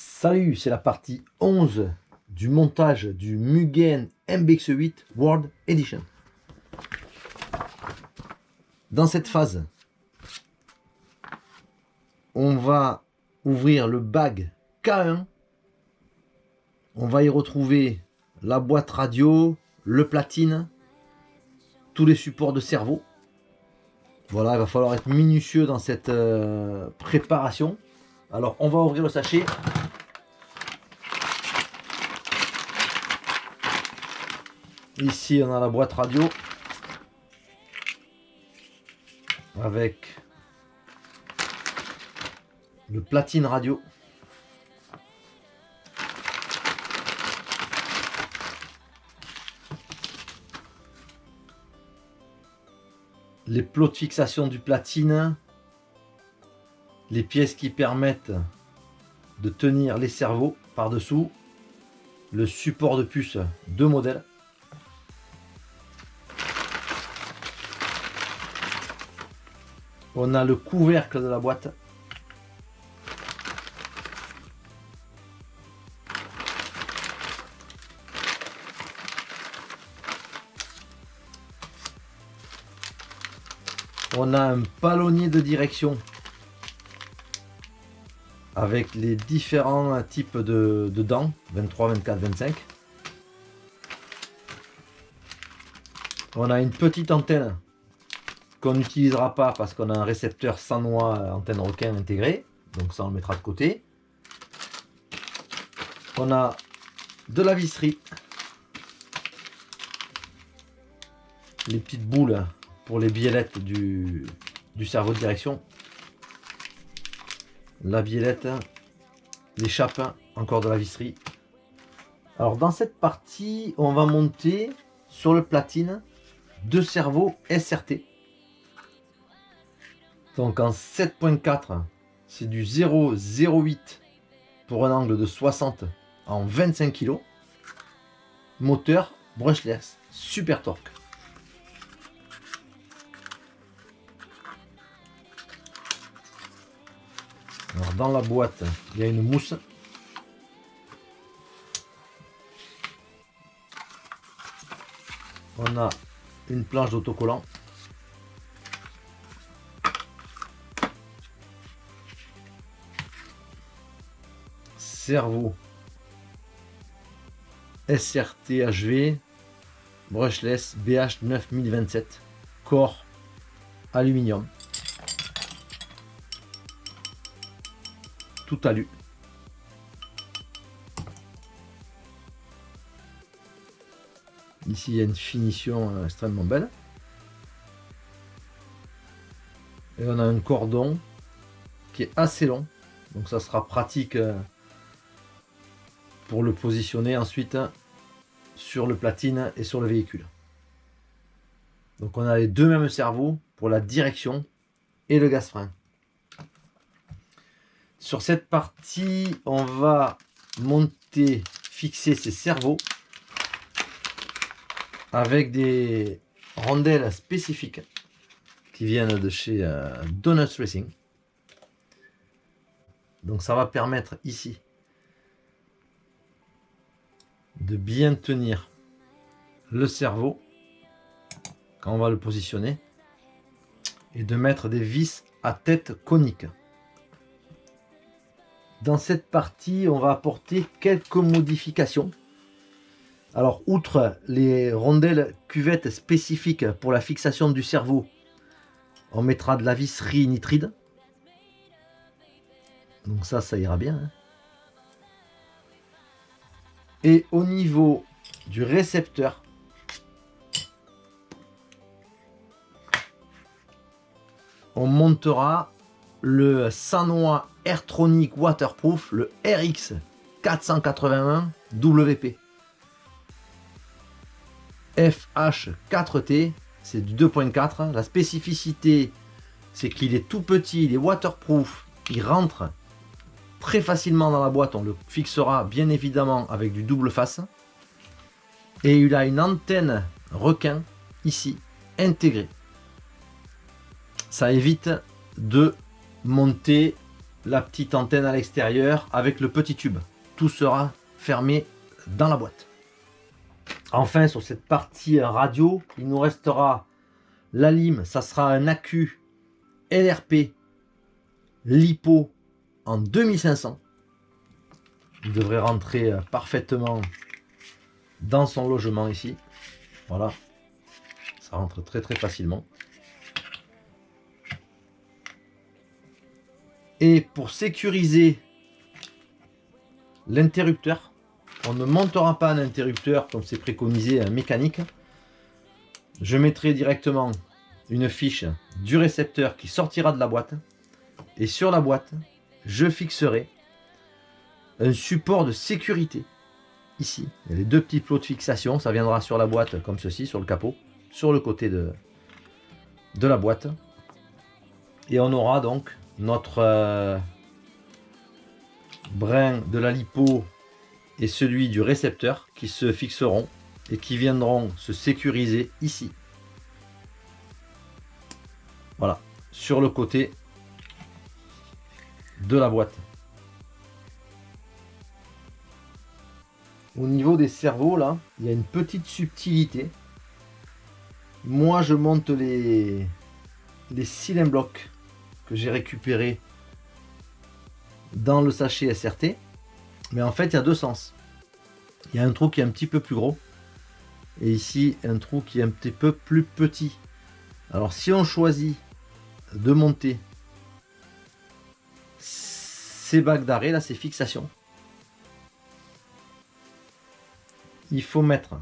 Salut, c'est la partie 11 du montage du Mugen MBX8 World Edition. Dans cette phase, on va ouvrir le bag K1. On va y retrouver la boîte radio, le platine, tous les supports de cerveau. Voilà, il va falloir être minutieux dans cette préparation. Alors, on va ouvrir le sachet. Ici, on a la boîte radio avec le platine radio. Les plots de fixation du platine, les pièces qui permettent de tenir les cerveaux par-dessous, le support de puce de modèle. On a le couvercle de la boîte. On a un palonnier de direction avec les différents types de dents, 23, 24, 25. On a une petite antenne qu'on n'utilisera pas parce qu'on a un récepteur sans noix antenne requin intégré, donc ça on le mettra de côté. On a de la visserie, les petites boules pour les biellettes du cerveau de direction, la biellette, les chapes, encore de la visserie. Alors dans cette partie, on va monter sur le platine deux cerveaux SRT. Donc en 7.4, c'est du 0,08 pour un angle de 60 en 25 kg. Moteur brushless, super torque. Alors dans la boîte, il y a une mousse. On a une planche d'autocollant. Cerveau SRT HV brushless BH 9027 corps aluminium, tout alu. Ici il y a une finition extrêmement belle et on a un cordon qui est assez long, donc ça sera pratique pour le positionner ensuite sur le platine et sur le véhicule. Donc on a les deux mêmes cerveaux pour la direction et le gaz-frein. Sur cette partie, on va monter, fixer ces cerveaux avec des rondelles spécifiques qui viennent de chez Donuts Racing. Donc ça va permettre ici de bien tenir le cerveau quand on va le positionner et de mettre des vis à tête conique. Dans cette partie, on va apporter quelques modifications. Alors, outre les rondelles cuvettes spécifiques pour la fixation du cerveau, on mettra de la visserie nitride. Donc ça ira bien, hein. Et au niveau du récepteur, on montera le Sanwa Airtronic Waterproof, le RX 481 WP. FH4T, c'est du 2.4. La spécificité, c'est qu'il est tout petit, il est waterproof, il rentre très facilement dans la boîte. On le fixera bien évidemment avec du double face. Et il a une antenne requin ici intégrée. Ça évite de monter la petite antenne à l'extérieur avec le petit tube. Tout sera fermé dans la boîte. Enfin, sur cette partie radio, il nous restera la lime. Ça sera un accu LRP LiPo en 2500. Il devrait rentrer parfaitement dans son logement ici. Voilà, ça rentre très très facilement. Et pour sécuriser l'interrupteur, on ne montera pas un interrupteur comme c'est préconisé mécanique. Je mettrai directement une fiche du récepteur qui sortira de la boîte. Et sur la boîte, je fixerai un support de sécurité. Ici, il y a les deux petits plots de fixation. Ça viendra sur la boîte comme ceci, sur le capot, sur le côté de la boîte. Et on aura donc notre brin de la lipo et celui du récepteur qui se fixeront et qui viendront se sécuriser ici. Voilà, sur le côté de la boîte. Au niveau des cerveaux, là, il y a une petite subtilité. Moi, je monte les cylindres blocs que j'ai récupérés dans le sachet SRT. Mais en fait, il y a deux sens. Il y a un trou qui est un petit peu plus gros. Et ici, un trou qui est un petit peu plus petit. Alors, si on choisit de monter ces bacs d'arrêt, là, ces fixations, il faut mettre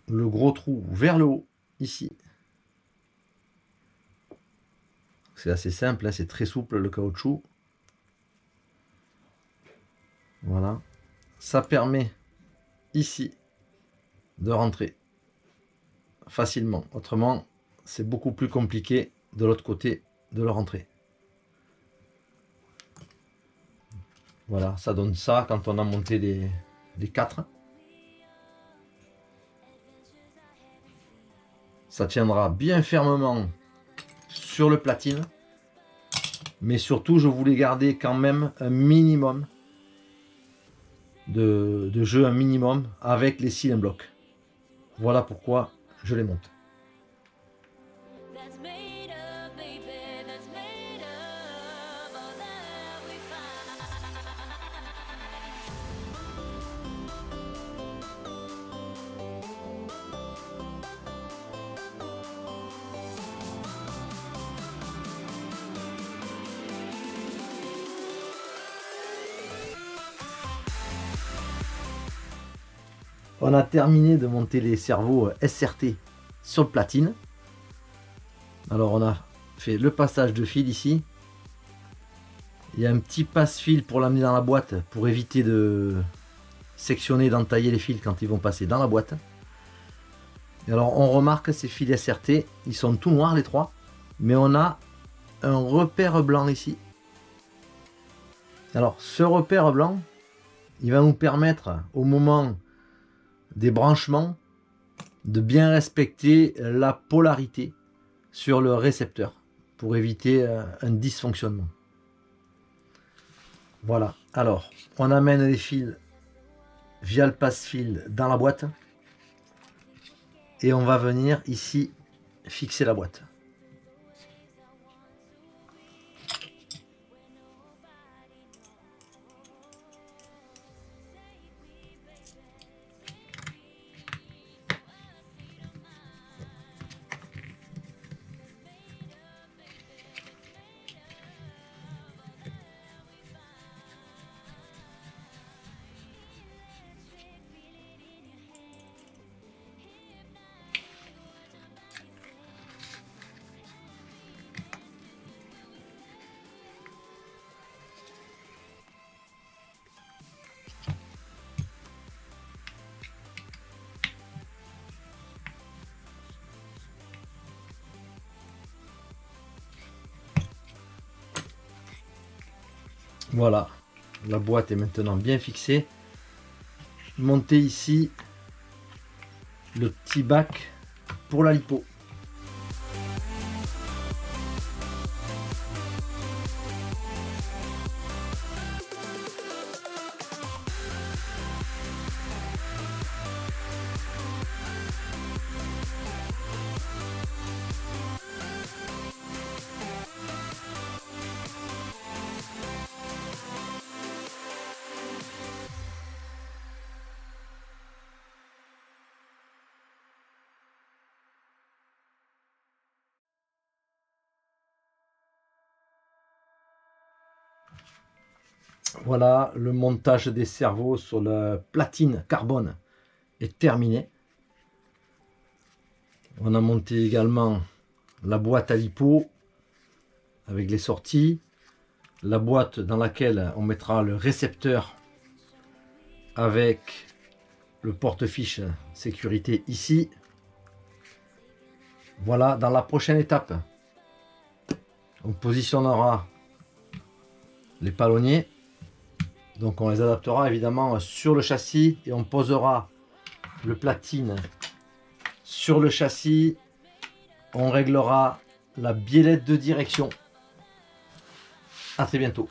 le gros trou vers le haut, ici. C'est assez simple, hein, c'est très souple le caoutchouc. Voilà. Ça permet ici de rentrer facilement. Autrement, c'est beaucoup plus compliqué de l'autre côté de le rentrer. Voilà, ça donne ça quand on a monté les 4. Ça tiendra bien fermement sur le platine. Mais surtout, je voulais garder quand même un minimum de jeu, un minimum avec les cylindres blocs. Voilà pourquoi je les monte. On a terminé de monter les cerveaux SRT sur le platine. Alors on a fait le passage de fil ici. Il y a un petit passe-fil pour l'amener dans la boîte pour éviter de sectionner, d'entailler les fils quand ils vont passer dans la boîte. Et alors on remarque ces fils SRT, ils sont tout noirs les trois, mais on a un repère blanc ici. Alors ce repère blanc, il va nous permettre au moment des branchements de bien respecter la polarité sur le récepteur pour éviter un dysfonctionnement. Voilà, alors on amène les fils via le passe-fil dans la boîte et on va venir ici fixer la boîte. Voilà, la boîte est maintenant bien fixée. Montez ici le petit bac pour la lipo. Voilà, le montage des cerveaux sur la platine carbone est terminé. On a monté également la boîte à lipo avec les sorties, la boîte dans laquelle on mettra le récepteur avec le porte-fiche sécurité ici. Voilà, dans la prochaine étape, on positionnera les palonniers. Donc on les adaptera évidemment sur le châssis et on posera le platine sur le châssis. On réglera la biellette de direction. À très bientôt.